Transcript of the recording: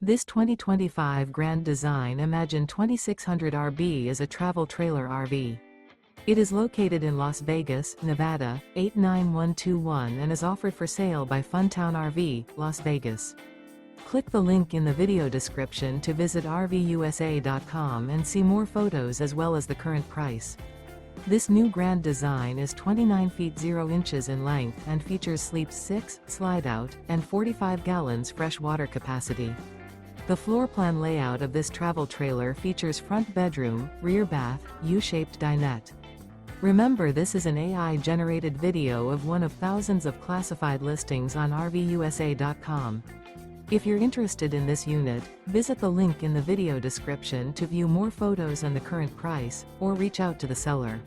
This 2025 Grand Design Imagine 2600 RB is a travel trailer RV. It is located in Las Vegas, Nevada, 89121 and is offered for sale by Funtown RV, Las Vegas. Click the link in the video description to visit RVUSA.com and see more photos as well as the current price. This new Grand Design is 29 feet 0 inches in length and features Sleep 6, Slideout, and 45 gallons fresh water capacity. The floor plan layout of this travel trailer features front bedroom, rear bath, U-shaped dinette. Remember, this is an AI-generated video of one of thousands of classified listings on RVUSA.com. If you're interested in this unit, visit the link in the video description to view more photos and the current price, or reach out to the seller.